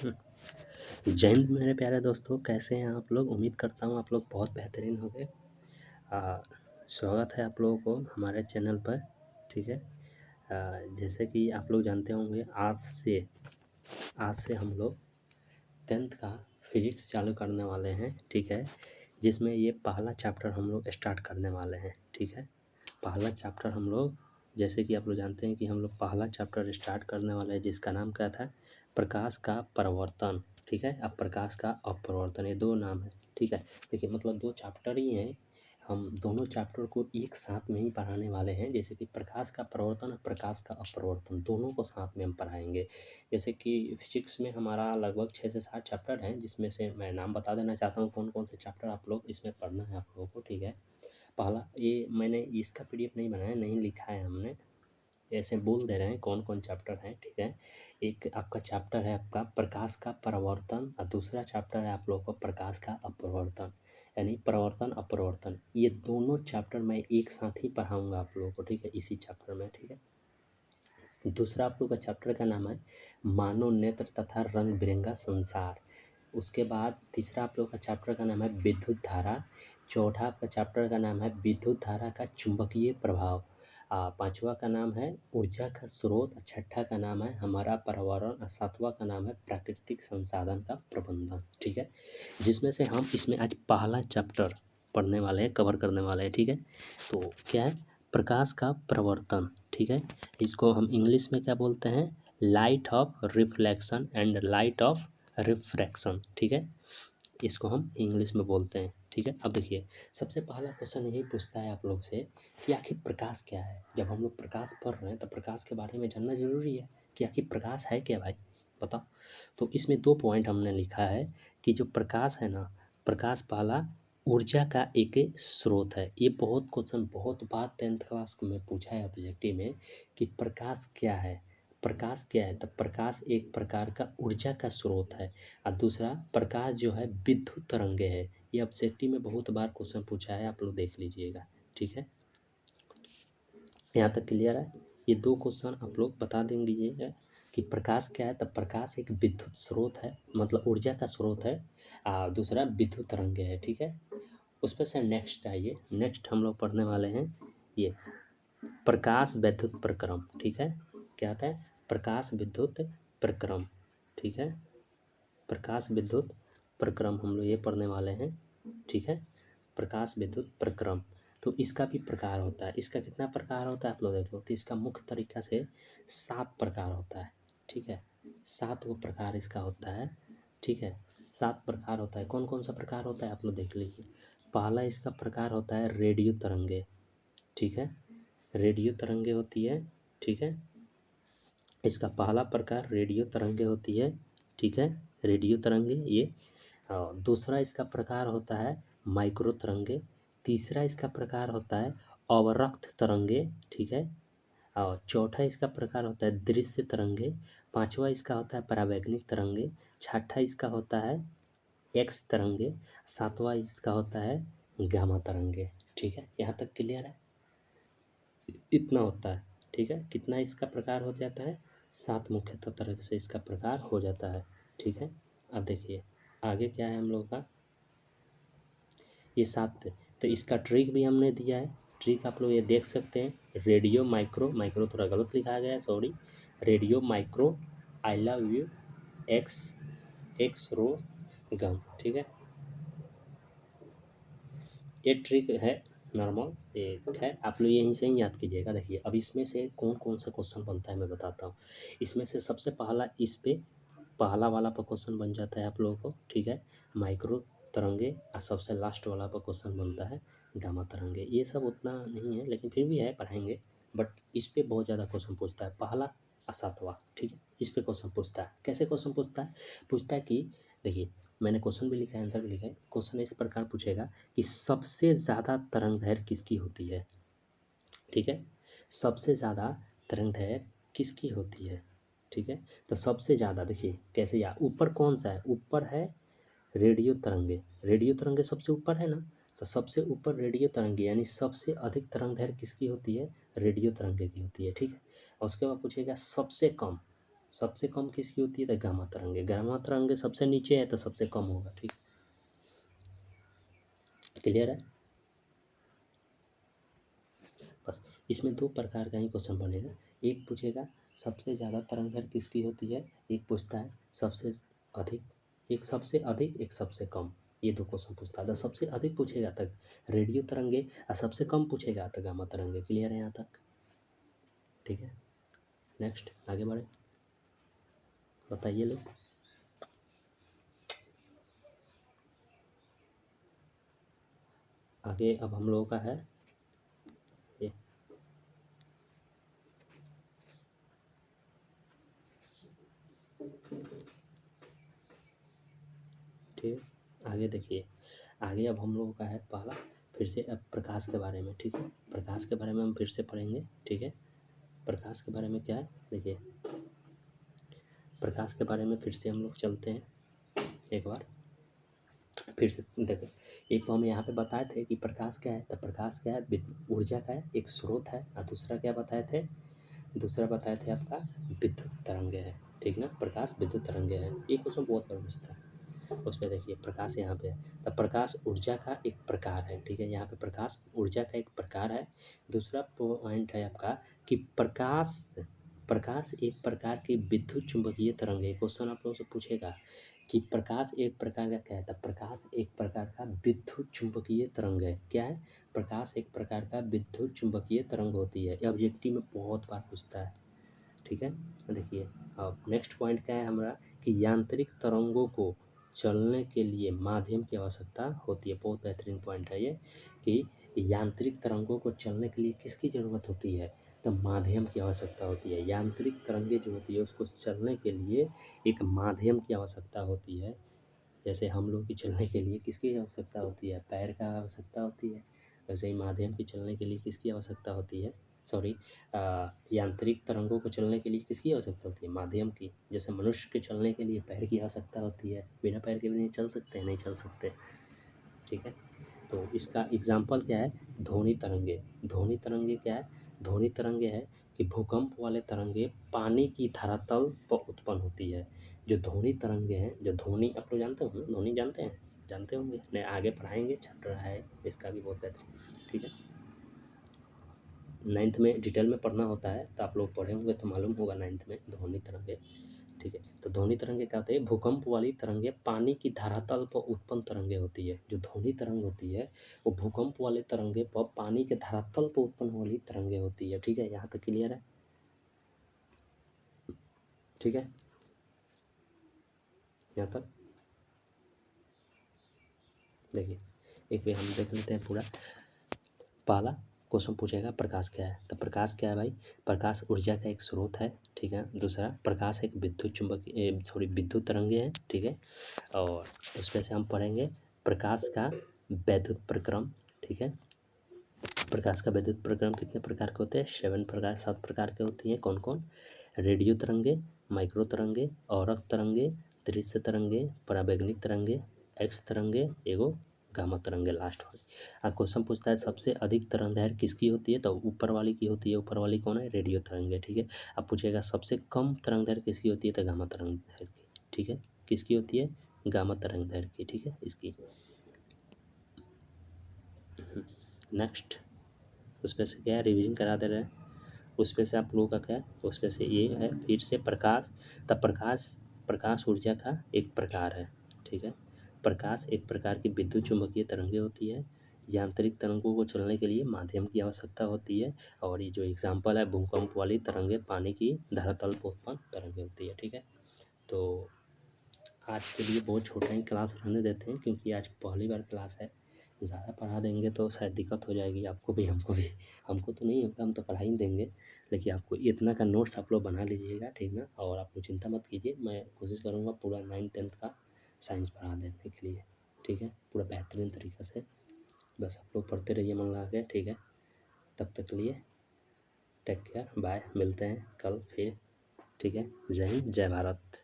हम्म, जय हिंद मेरे प्यारे दोस्तों, कैसे हैं आप लोग। उम्मीद करता हूँ आप लोग बहुत बेहतरीन होंगे। स्वागत है आप लोगों को हमारे चैनल पर। ठीक है। जैसे कि आप लोग जानते होंगे, आज से हम लोग 10th का फिजिक्स चालू करने वाले हैं। ठीक है। जिसमें ये पहला चैप्टर हम लोग स्टार्ट करने वाले हैं। ठीक है। पहला चैप्टर हम लोग, जैसे कि आप लोग जानते हैं कि हम लोग पहला चैप्टर स्टार्ट करने वाले हैं, जिसका नाम क्या था, प्रकाश का परावर्तन। ठीक है। अब प्रकाश का अपवर्तन, ये दो नाम है। ठीक है। देखिए, मतलब दो चैप्टर ही हैं। हम दोनों चैप्टर को एक साथ में ही पढ़ाने वाले हैं। जैसे कि प्रकाश का परावर्तन और प्रकाश का अपवर्तन, दोनों को साथ में हम पढ़ाएंगे। जैसे कि फिजिक्स में हमारा लगभग 6 से 7 चैप्टर हैं, जिसमें से मैं नाम बता देना चाहता हूँ कौन कौन से चैप्टर आप लोग इसमें पढ़ना है आप लोगों को। ठीक है। पहला, ये मैंने इसका पीडीएफ नहीं बनाया, नहीं लिखा है हमने, ऐसे बोल दे रहे हैं कौन कौन चैप्टर है। ठीक है। एक आपका चैप्टर है आपका प्रकाश का परावर्तन, और दूसरा चैप्टर है आप लोगों को प्रकाश का अपवर्तन, यानी परावर्तन अपवर्तन। ये दोनों चैप्टर मैं एक साथ ही पढ़ाऊंगा आप लोगों को। ठीक है, इसी चैप्टर में। ठीक है। दूसरा आप लोग का चैप्टर का नाम है मानव नेत्र तथा रंग बिरंगा संसार। उसके बाद तीसरा आप लोग का चैप्टर का नाम है विद्युत धारा। चौथा आपका चैप्टर का नाम है विद्युत धारा का चुंबकीय प्रभाव। पांचवा का नाम है ऊर्जा का स्रोत। छठा का नाम है हमारा पर्यावरण। और सातवां का नाम है प्राकृतिक संसाधन का प्रबंधन। ठीक है। जिसमें से हम इसमें आज पहला चैप्टर पढ़ने वाले हैं, कवर करने वाले हैं। ठीक है। तो क्या है, प्रकाश का प्रवर्तन। ठीक है। इसको हम इंग्लिश में क्या बोलते हैं, light of reflection and light of refraction. ठीक है। इसको हम इंग्लिश में बोलते हैं। ठीक है। अब देखिए, सबसे पहला क्वेश्चन यही पूछता है आप लोग से कि आखिर प्रकाश क्या है। जब हम लोग प्रकाश पढ़ रहे हैं तो प्रकाश के बारे में जानना जरूरी है कि आखिर प्रकाश है क्या भाई, बताओ। तो इसमें 2 पॉइंट हमने लिखा है कि जो प्रकाश है ना, प्रकाश पहला ऊर्जा का एक स्रोत है। ये बहुत क्वेश्चन बहुत बार 10th क्लास में पूछा है ऑब्जेक्टिव में कि प्रकाश क्या है। प्रकाश क्या है, तो प्रकाश एक प्रकार का ऊर्जा का स्रोत है। और दूसरा, प्रकाश जो है विद्युत तरंगे है। ये ऑब्जेक्टिव में बहुत बार क्वेश्चन पूछा है, आप लोग देख लीजिएगा। ठीक है। यहाँ तक क्लियर है। ये 2 क्वेश्चन आप लोग बता देंगे कि प्रकाश क्या है। तब प्रकाश एक विद्युत स्रोत है, मतलब ऊर्जा का स्रोत है। दूसरा विद्युत तरंगे है। ठीक है। उस पर से नेक्स्ट आइए, नेक्स्ट हम लोग पढ़ने वाले हैं ये प्रकाश विद्युत प्रक्रम। ठीक है। क्या आता है, प्रकाश विद्युत प्रक्रम। ठीक है। प्रकाश विद्युत प्रक्रम हम लोग ये पढ़ने वाले हैं। ठीक है। प्रकाश विद्युत प्रक्रम, तो इसका भी प्रकार होता है। इसका कितना प्रकार होता है आप लोग देख लो। तो इसका मुख्य तरीका से 7 प्रकार होता है। ठीक है। 7 वो प्रकार इसका होता है। ठीक है। 7 प्रकार होता है। कौन कौन सा प्रकार होता है आप लोग देख लीजिए। पहला इसका प्रकार होता है रेडियो तरंगे। ठीक है। रेडियो तरंगे होती है। ठीक है। इसका पहला प्रकार रेडियो तरंगे होती है। ठीक है। रेडियो तरंगे ये। और दूसरा इसका प्रकार होता है माइक्रो तरंगे। तीसरा इसका प्रकार होता है अवरक्त तरंगे। ठीक है। और चौथा इसका प्रकार होता है दृश्य तरंगे। पांचवा इसका होता है परावैज्ञानिक तरंगे। छठा इसका होता है एक्स तरंगे। सातवां इसका होता है गामा तरंगे। ठीक है। यहाँ तक क्लियर है। इतना होता है। ठीक है। कितना इसका प्रकार हो जाता है, 7 मुख्यतः तरह से इसका प्रकार हो जाता है। ठीक है। अब देखिए आगे क्या है हम लोग का, ये 7। तो इसका ट्रिक भी हमने दिया है। ट्रिक आप लोग ये देख सकते हैं, रेडियो माइक्रो, माइक्रो थोड़ा गलत लिखा गया है, sorry. Radio micro, I love you, X, X ray, gamma. ठीक है। ये ट्रिक है नॉर्मल, ये है, आप लोग यहीं से ही याद कीजिएगा। देखिए अब इसमें से कौन कौन सा क्वेश्चन बनता है मैं बताता हूँ। इसमें से सबसे पहला, इस पे पहला वाला पर क्वेश्चन बन जाता है आप लोगों को। ठीक है। माइक्रो तरंगे, और सबसे लास्ट वाला पर क्वेश्चन बनता है गामा तरंगे। ये सब उतना नहीं है लेकिन फिर भी है, पढ़ाएंगे। बट इस पे बहुत ज़्यादा क्वेश्चन पूछता है, पहला और सातवां। ठीक है। इस पे क्वेश्चन पूछता है। कैसे क्वेश्चन पूछता है, पूछता है कि देखिए, मैंने क्वेश्चन भी लिखा है, आंसर भी लिखा है। क्वेश्चन इस प्रकार पूछेगा कि सबसे ज़्यादा तरंग दैर्घ्य किसकी होती है। ठीक है। सबसे ज़्यादा तरंग दैर्घ्य किसकी होती है। ठीक है। तो सबसे ज़्यादा देखिए कैसे, या ऊपर कौन सा है, ऊपर है रेडियो तरंगे। रेडियो तरंगे सबसे ऊपर है ना, तो सबसे ऊपर रेडियो तरंगे, यानी सबसे अधिक तरंग दैर्घ्य किसकी होती है, रेडियो तरंगे की होती है। ठीक है। और उसके बाद पूछेगा सबसे कम, सबसे कम किसकी होती है? तो गामा तरंगे। गामा तरंगे सबसे नीचे है तो सबसे कम होगा। ठीक, क्लियर है? बस इसमें दो प्रकार का ही क्वेश्चन बनेगा। एक पूछेगा सबसे ज़्यादा तरंग दैर्घ्य किसकी होती है, एक पूछता है सबसे अधिक, एक सबसे अधिक एक सबसे कम। ये दो क्वेश्चन पूछता है। तो सबसे अधिक पूछेगा तक रेडियो तरंगे और सबसे कम पूछेगा तो गामा तरंगे। क्लियर है यहाँ तक? ठीक है, नेक्स्ट आगे बढ़े, बताइए लोग। आगे अब हम लोगों का है ये, ठीक है। आगे देखिए, आगे अब हम लोगों का है पहला, फिर से अब प्रकाश के बारे में। ठीक है, प्रकाश के बारे में हम फिर से पढ़ेंगे। ठीक है, प्रकाश के बारे में क्या है देखिए, प्रकाश के बारे में फिर से हम लोग चलते हैं एक बार। फिर से देखो, एक तो हम यहाँ पे बताए थे कि प्रकाश क्या है, तो प्रकाश क्या है? ऊर्जा का एक स्रोत है। और दूसरा क्या बताए थे? दूसरा बताए थे आपका विद्युत तरंगे है। ठीक ना, प्रकाश विद्युत तरंगे है। ये क्वेश्चन बहुत बार पूछता है। उस पर देखिए प्रकाश यहाँ पे है, तो प्रकाश ऊर्जा का एक प्रकार है। ठीक है, यहाँ पे प्रकाश ऊर्जा का एक प्रकार है। दूसरा पॉइंट है आपका कि प्रकाश प्रकाश एक प्रकार की विद्युत चुंबकीय तरंग है। क्वेश्चन आप लोगों से पूछेगा कि प्रकाश एक प्रकार का क्या है, तो प्रकाश एक प्रकार का विद्युत चुंबकीय तरंग है। क्या है? प्रकाश एक प्रकार का विद्युत चुंबकीय तरंग होती है। ऑब्जेक्टिव में बहुत बार पूछता है। ठीक है, देखिए अब नेक्स्ट पॉइंट क्या है हमारा कि यांत्रिक तरंगों को चलने के लिए माध्यम की आवश्यकता होती है। बहुत बेहतरीन पॉइंट है ये कि यांत्रिक तरंगों को चलने के लिए किसकी ज़रूरत होती है, तो माध्यम की आवश्यकता होती है। यांत्रिक तरंगे जो होती है उसको चलने के लिए एक माध्यम की आवश्यकता होती है। जैसे हम लोग की चलने के लिए किसकी आवश्यकता होती है, पैर का आवश्यकता होती है। वैसे ही माध्यम की चलने के लिए किसकी आवश्यकता होती है, सॉरी, यांत्रिक तरंगों को चलने के लिए किसकी आवश्यकता होती है, माध्यम की। जैसे मनुष्य के चलने के लिए पैर की आवश्यकता होती है, बिना पैर के भी नहीं चल सकते हैं, नहीं चल सकते। ठीक है, तो इसका एग्जाम्पल क्या है, ध्वनि तरंगे। ध्वनि तरंगे क्या है, ध्वनि तरंगे है कि भूकंप वाले तरंगे पानी की धरातल पर उत्पन्न होती है। जो ध्वनि तरंगे हैं, जो ध्वनि आप लोग जानते हो, ध्वनि जानते हैं, जानते होंगे, नहीं आगे पढ़ाएंगे, चैप्टर है इसका भी बहुत बेहतरीन। ठीक है, 9th में डिटेल में पढ़ना होता है, तो आप लोग पढ़े होंगे तो मालूम होगा 9th में ध्वनि तरंगे। ठीक है, तो ध्वनि तरंगे क्या होते हैं, भूकंप वाली तरंगे पानी की धरातल पर उत्पन्न तरंगे होती है। जो ध्वनि तरंग होती है वो भूकंप वाले तरंगे पर पानी के धरातल पर उत्पन्न वाली तरंगे होती है। ठीक है, यहाँ तक क्लियर है? ठीक है, यहाँ तक देखिए, एक बार हम देख लेते हैं पूरा। पहला क्वेश्चन पूछेगा प्रकाश क्या है, तो प्रकाश क्या है भाई, प्रकाश ऊर्जा का एक स्रोत है। ठीक है, दूसरा प्रकाश एक विद्युत चुंबकीय सॉरी विद्युत तरंगे है। ठीक है, और उसमें से हम पढ़ेंगे प्रकाश का वैद्युत प्रक्रम। ठीक है, प्रकाश का वैद्युत प्रक्रम कितने प्रकार के होते हैं, 7 प्रकार के होती हैं। कौन कौन? रेडियो तरंगे, माइक्रो तरंगे, औरक तरंगे, दृश्य तरंगे, पराबैंगनिक तरंगे, एक्स तरंगे, एगो गामा तरंगे लास्ट वाली। क्वेश्चन पूछता है सबसे अधिक तरंग दैर्घ्य किसकी होती है, तो ऊपर वाली की होती है। ऊपर वाली कौन है, रेडियो तरंगे। ठीक है, अब पूछेगा सबसे कम तरंग दैर्घ्य किसकी होती है, तो गामा तरंग दैर्घ्य की। ठीक है, किसकी होती है, गामा तरंग दैर्घ्य की। ठीक है, इसकी नेक्स्ट उसमें से क्या है, रिवीजन करा दे रहे हैं। उसमें से आप लोगों का क्या है, उसमें से ये है फिर से प्रकाश। तब प्रकाश ऊर्जा का एक प्रकार है। ठीक है, प्रकाश एक प्रकार की विद्युत चुम्बकीय तरंगे होती है। यांत्रिक तरंगों को चलने के लिए माध्यम की आवश्यकता होती है। और ये जो एग्जाम्पल है भूकंप वाली तरंगे पानी की धरातल पर उत्पन्न तरंगे होती है। ठीक है, तो आज के लिए बहुत छोटा ही क्लास रहने देते हैं क्योंकि आज पहली बार क्लास है। ज़्यादा पढ़ा देंगे तो शायद दिक्कत हो जाएगी आपको भी, हमको भी। हमको तो नहीं होगा, हम तो पढ़ा ही देंगे, लेकिन आपको इतना का नोट्स आप लोग बना लीजिएगा। ठीक ना, और आप लोग चिंता मत कीजिए, मैं कोशिश करूँगा पूरा 9th 10th का साइंस पढ़ा देने के लिए। ठीक है, पूरा बेहतरीन तरीक़े से। बस आप लोग पढ़ते रहिए मन लगा के। ठीक है, तब तक के लिए टेक केयर, बाय, मिलते हैं कल फिर। ठीक है, जय हिंद, जय भारत।